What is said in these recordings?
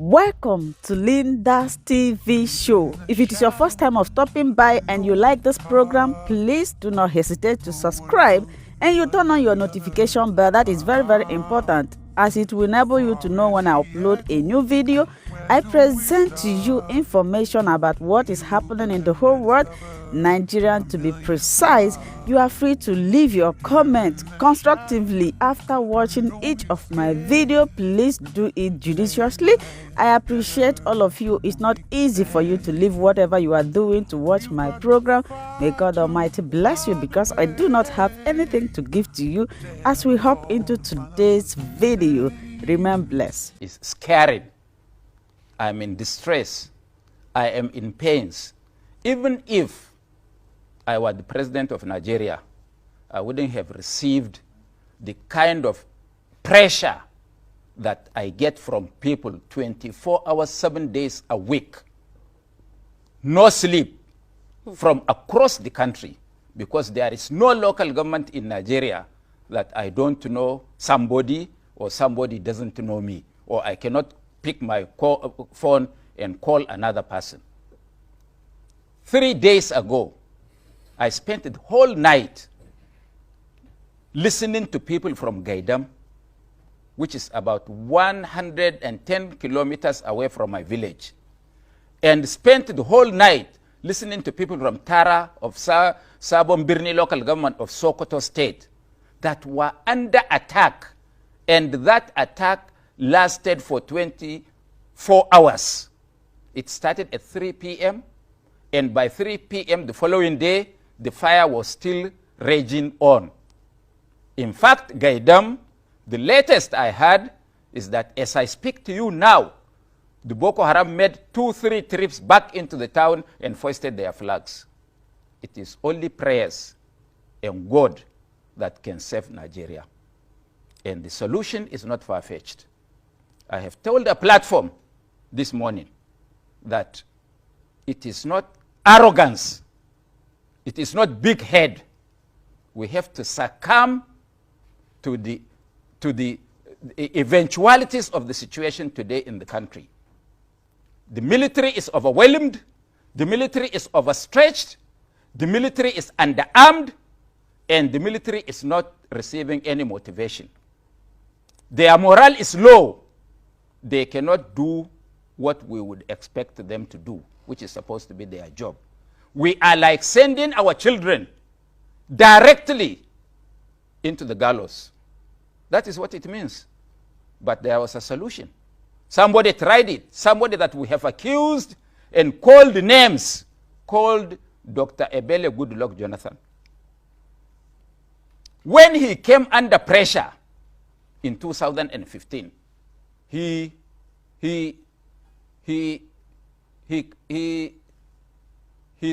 Welcome to Linda's TV show. If it is your first time of stopping by and you like this program, please do not hesitate to subscribe and you turn on your notification bell. That is very, very important, as it will enable you to know when I upload a new video. I present to you information about what is happening in the whole world, Nigerian to be precise. You are free to leave your comment constructively after watching each of my video. Please do it judiciously. I appreciate all of you. It's not easy for you to leave whatever you are doing to watch my program. May God Almighty bless you, because I do not have anything to give to you. As we hop into today's video, remain blessed. It's scary. I'm in distress. I am in pains. Even if I were the president of Nigeria, I wouldn't have received the kind of pressure that I get from people 24 hours, 7 days a week. No sleep from across the country, because there is no local government in Nigeria that I don't know somebody or somebody doesn't know me, or I cannot pick my phone and call another person. 3 days ago, I spent the whole night listening to people from Gaidam, which is about 110 kilometers away from my village, and spent the whole night listening to people from Tara of Sabon Birni local government of Sokoto state that were under attack, and that attack lasted for 24 hours. It started at 3 p.m. and by 3 p.m. the following day, the fire was still raging on. In fact, Gaidam, the latest I heard is that as I speak to you now, the Boko Haram made 2-3 trips back into the town and foisted their flags. It is only prayers and God that can save Nigeria. And the solution is not far-fetched. I have told a platform this morning that it is not arrogance, it is not big head. We have to succumb to the eventualities of the situation today in the country. The military is overwhelmed, the military is overstretched, the military is underarmed, and the military is not receiving any motivation. Their morale is low. They cannot do what we would expect them to do, which is supposed to be their job. We are like sending our children directly into the gallows. That is what it means. But there was a solution. Somebody tried it. Somebody that we have accused and called names, called Dr. Ebele Goodluck Jonathan. When he came under pressure in 2015, he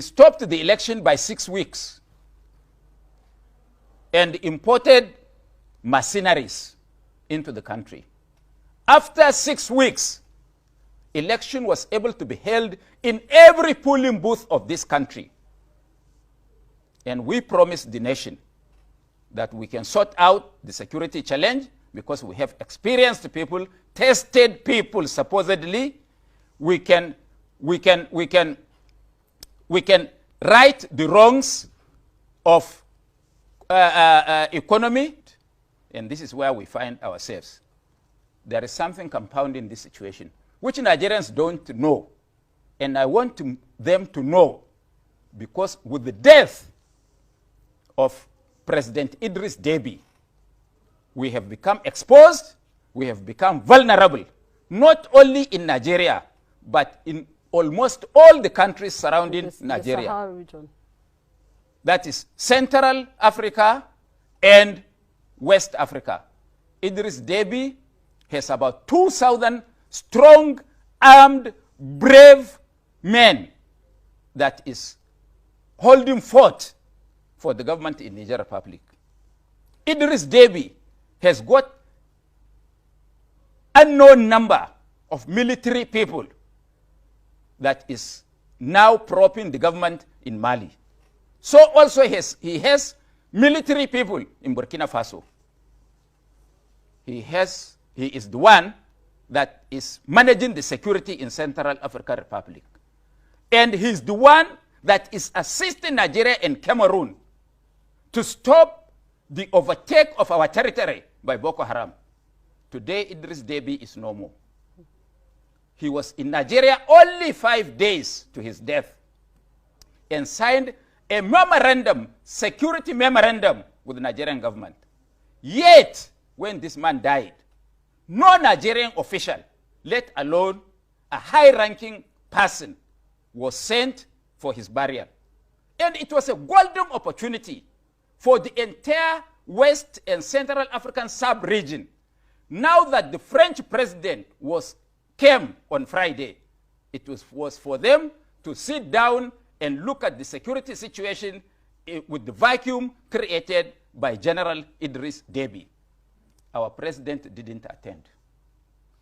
stopped the election by 6 weeks and imported mercenaries into the country. After 6 weeks, election was able to be held in every polling booth of this country. And we promised the nation that we can sort out the security challenge, because we have experienced people, tested people supposedly. We can right the wrongs of economy, and this is where we find ourselves. There is something compounding this situation, which Nigerians don't know, and I want them to know, because with the death of President Idriss Deby, we have become exposed, we have become vulnerable, not only in Nigeria, but in almost all the countries surrounding Nigeria. The Sahara region. That is Central Africa and West Africa. Idriss Deby has about 2,000 strong, armed, brave men that is holding fort for the government in Niger Republic. Idriss Deby has got unknown number of military people that is now propping the government in Mali. So also he has military people in Burkina Faso. He is the one that is managing the security in Central African Republic. And he's the one that is assisting Nigeria and Cameroon to stop the overtake of our territory by Boko Haram. Today, Idriss Deby is no more. He was in Nigeria only 5 days to his death and signed a memorandum, security memorandum with the Nigerian government. Yet, when this man died, no Nigerian official, let alone a high-ranking person, was sent for his burial. And it was a golden opportunity for the entire West and Central African sub-region. Now that the French president came on Friday, it was for them to sit down and look at the security situation with the vacuum created by General Idriss Deby. Our president didn't attend.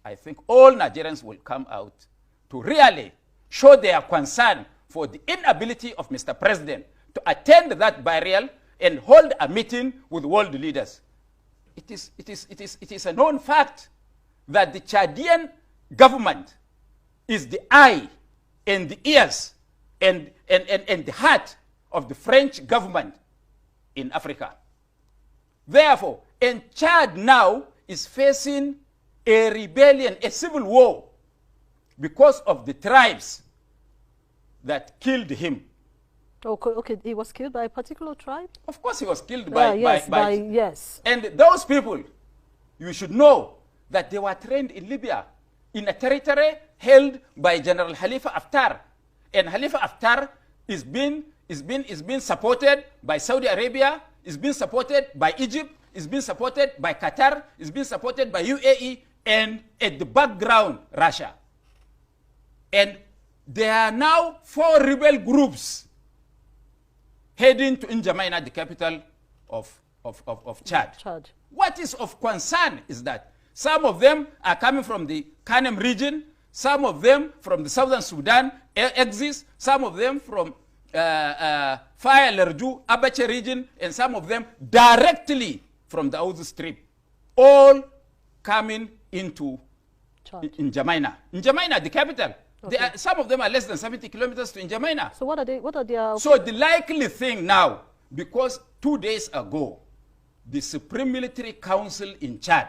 I think all Nigerians will come out to really show their concern for the inability of Mr. President to attend that burial and hold a meeting with world leaders. It is a known fact that the Chadian government is the eye and the ears and the heart of the French government in Africa. Therefore, and Chad now is facing a rebellion, a civil war, because of the tribes that killed him. Okay, he was killed by a particular tribe? Of course he was killed yes. And those people, you should know that they were trained in Libya, in a territory held by General Khalifa Haftar. And Khalifa Haftar is being supported by Saudi Arabia, is being supported by Egypt, is being supported by Qatar, is being supported by UAE, and at the background, Russia. And there are now 4 rebel groups heading to N'Djamena, the capital of Chad. What is of concern is that some of them are coming from the Kanem region, some of them from the southern Sudan axis, some of them from Faya Lerju, Abache region, and some of them directly from the Ouz Strip, all coming into N'Djamena. N'Djamena, the capital. Okay. Some of them are less than 70 kilometers to N'Djamena. So what are their... So the likely thing now, because 2 days ago, the Supreme Military Council in Chad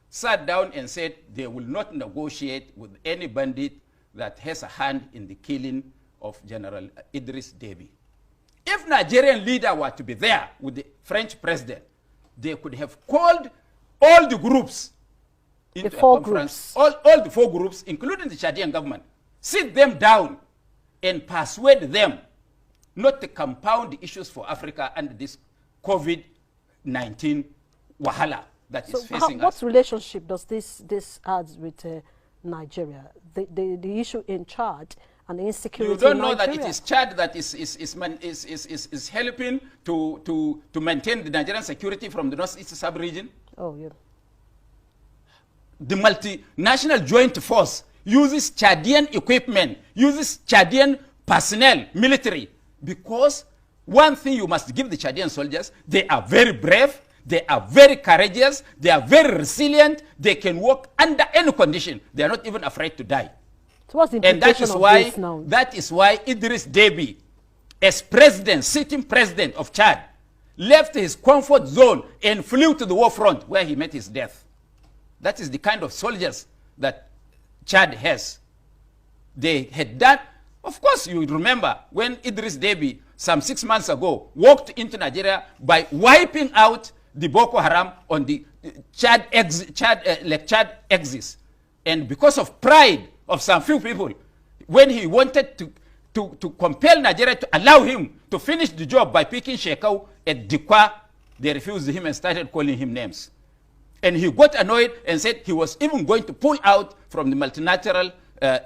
sat down and said they will not negotiate with any bandit that has a hand in the killing of General Idriss Deby. If Nigerian leader were to be there with the French president, they could have called all the groups into a conference, all the 4 groups, including the Chadian government, sit them down and persuade them not to compound the issues for Africa under this COVID-19 wahala that is facing us. What relationship does this add with Nigeria? The issue in Chad and the insecurity. You don't know in Nigeria? that it is Chad that is helping to maintain the Nigerian security from the Northeast sub-region? Oh, yeah. The multinational joint force uses Chadian equipment, uses Chadian personnel, military, because one thing you must give the Chadian soldiers, they are very brave, they are very courageous, they are very resilient, they can work under any condition. They are not even afraid to die. So what's the implication of this now? That is why Idriss Deby, as president, sitting president of Chad, left his comfort zone and flew to the war front where he met his death. That is the kind of soldiers that Chad has. They had done, of course you remember when Idriss Deby some 6 months ago walked into Nigeria by wiping out the Boko Haram on the Chad axis. And because of pride of some few people, when he wanted to compel Nigeria to allow him to finish the job by picking Shekau at Dikwa, they refused him and started calling him names. And he got annoyed and said he was even going to pull out from the multilateral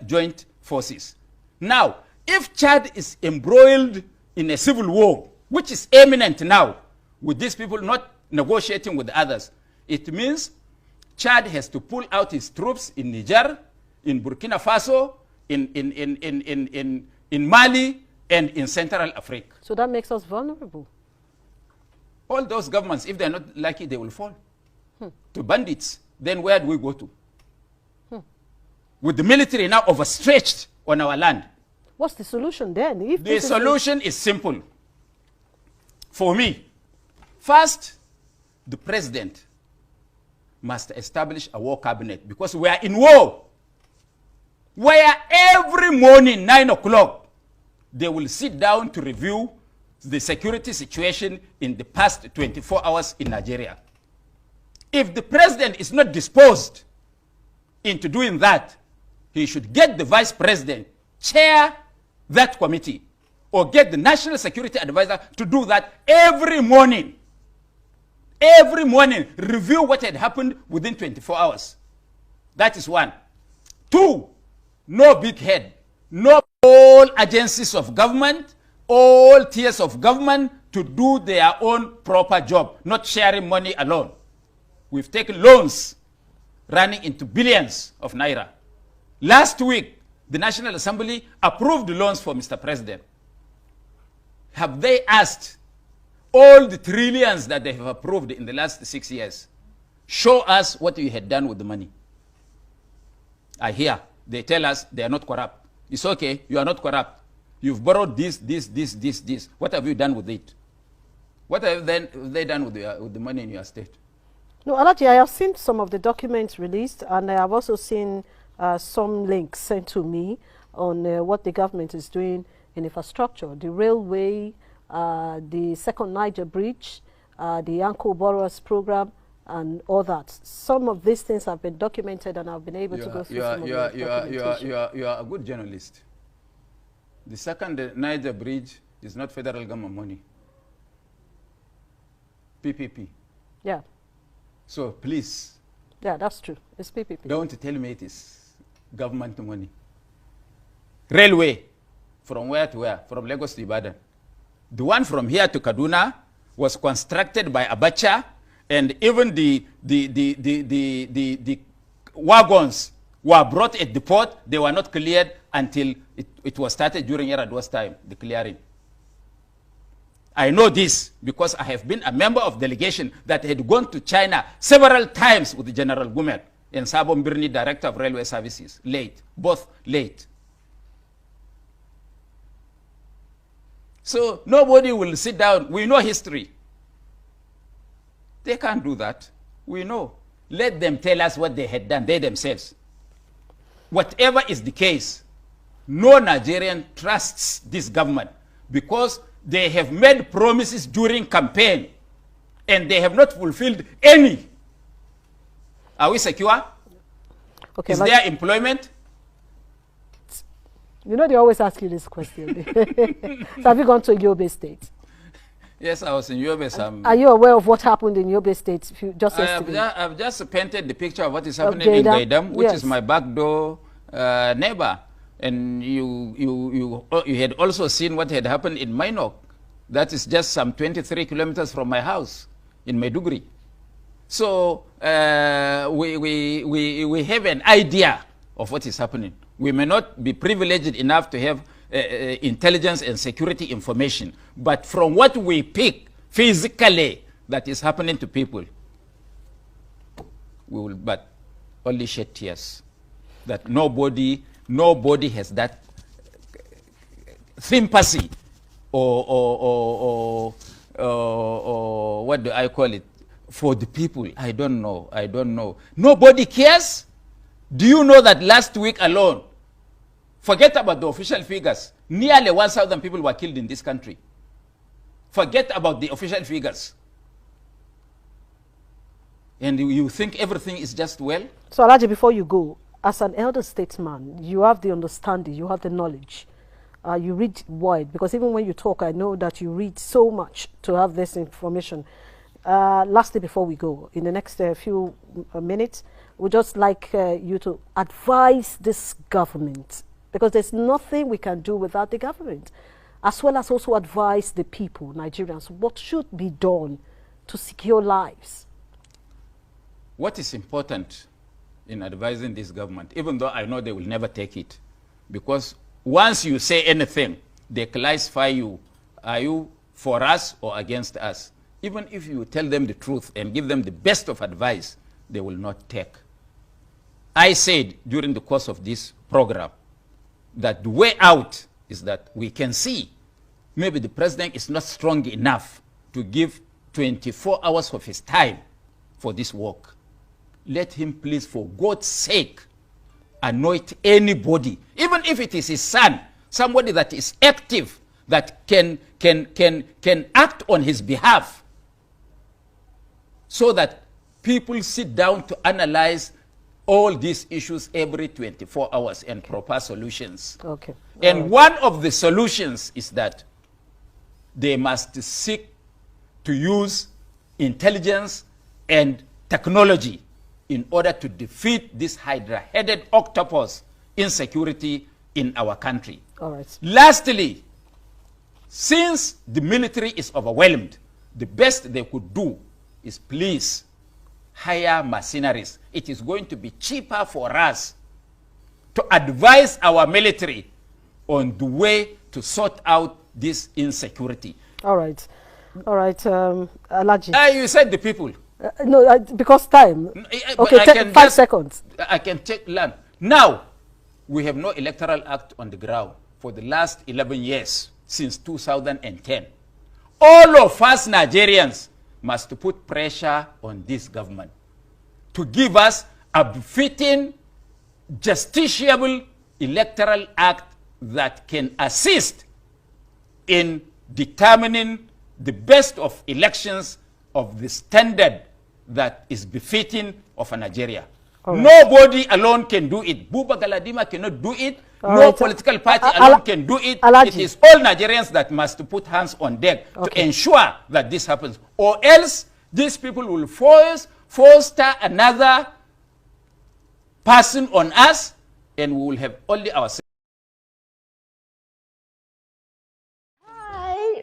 joint forces. Now, if Chad is embroiled in a civil war, which is imminent now, with these people not negotiating with others, it means Chad has to pull out his troops in Niger, in Burkina Faso, in Mali, and in Central Africa. So that makes us vulnerable. All those governments, if they're not lucky, they will fall to bandits. Then where do we go to? with the military now overstretched on our land. What's the solution then? If the solution is simple. For me, first, the president must establish a war cabinet because we are in war, where every morning, 9 o'clock, they will sit down to review the security situation in the past 24 hours in Nigeria. If the president is not disposed into doing that, he should get the vice president, chair that committee, or get the national security advisor to do that every morning. Every morning, review what had happened within 24 hours. That is one. Two, no big head. No all agencies of government, all tiers of government to do their own proper job, not sharing money alone. We've taken loans running into billions of naira. Last week, the National Assembly approved the loans for Mr. President. Have they asked all the trillions that they have approved in the last 6 years? Show us what you had done with the money. I hear they tell us they are not corrupt. It's okay, you are not corrupt. You've borrowed this. What have you done with it? What have they done with the money in your state? No, Alaji, I have seen some of the documents released, and I have also seen some links sent to me on what the government is doing in infrastructure, the railway, the second Niger bridge, the Anko Borrowers program, and all that. Some of these things have been documented, and I've been able to go through some of the documentation. You are a good journalist. The second Niger bridge is not federal government money. PPP. Yeah. So please. Yeah, that's true. It's PPP. Don't tell me it is government money. Railway, from where to where? From Lagos to Ibadan. The one from here to Kaduna was constructed by Abacha, and even the wagons were brought at the port. They were not cleared until it was started during Yar'Adua's time, the clearing. I know this because I have been a member of delegation that had gone to China several times with General Gumel and Sabon Birni, Director of Railway Services. Late, both late. So nobody will sit down. We know history. They can't do that. We know. Let them tell us what they had done, they themselves. Whatever is the case, no Nigerian trusts this government because they have made promises during campaign and they have not fulfilled any. Are we secure? Okay, is there employment? You know they always ask you this question. So have you gone to Yobe State? Yes, I was in Yobe. Are you aware of what happened in Yobe State just yesterday? I've just painted the picture of what is happening in Gaidam, which is my backdoor neighbor. And you had also seen what had happened in Mainok. That is just some 23 kilometers from my house in Maiduguri. So we have an idea of what is happening. We may not be privileged enough to have intelligence and security information, but from what we pick physically that is happening to people, we will but only shed tears that nobody has that sympathy or what do I call it for the people. I don't know. Nobody cares. Do you know that last week alone, forget about the official figures, nearly 1,000 people were killed in this country. Forget about the official figures. And you think everything is just well? So Alhaji, before you go, as an elder statesman, you have the understanding, you have the knowledge. You read wide, because even when you talk, I know that you read so much to have this information. Lastly, before we go, in the next few minutes, we'd just like you to advise this government, because there's nothing we can do without the government, as well as also advise the people, Nigerians, what should be done to secure lives. What is important in advising this government, even though I know they will never take it, because once you say anything, they classify you. Are you for us or against us? Even if you tell them the truth and give them the best of advice, they will not take. I said during the course of this program that the way out is that we can see maybe the president is not strong enough to give 24 hours of his time for this work. Let him please, for God's sake, anoint anybody, even if it is his son, somebody that is active, that can act on his behalf, so that people sit down to analyze all these issues every 24 hours and propose solutions. Okay. And one of the solutions is that they must seek to use intelligence and technology in order to defeat this hydra-headed octopus insecurity in our country. All right. Lastly, since the military is overwhelmed, the best they could do is please hire mercenaries. It is going to be cheaper for us to advise our military on the way to sort out this insecurity. All right. All right, Alaji. You said the people. No, because time. Okay, 5 seconds. I can take land. Now, we have no electoral act on the ground for the last 11 years, since 2010. All of us Nigerians must put pressure on this government to give us a befitting, justiciable electoral act that can assist in determining the best of elections of the standard that is befitting of a Nigeria. Right. Nobody alone can do it. Buba Galadima cannot do it. No political party alone can do it. It is all Nigerians that must put hands on deck to ensure that this happens. Or else, these people will foster another person on us, and we will have only ourselves.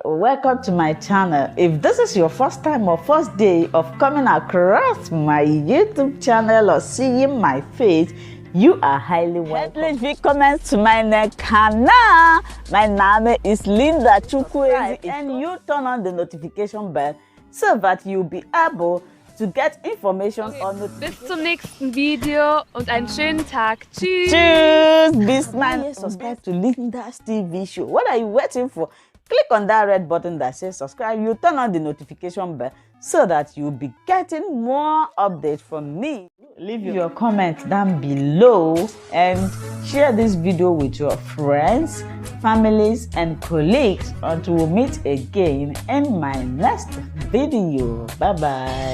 Welcome to my channel. If this is your first time or first day of coming across my YouTube channel or seeing my face, you are highly welcome. Herzlich willkommen to my Kanal. My name is Linda Chukwueze, and you turn on the notification bell so that you'll be able to get information on the. Bis zum nächsten Video und einen schönen Tag. Tschüss. Tschüss. Bis man subscribe to Linda's TV show. What are you waiting for? Click on that red button that says subscribe. You turn on the notification bell so that you'll be getting more updates from me. Leave your comment down below and share this video with your friends, families, and colleagues until we meet again in my next video. Bye bye.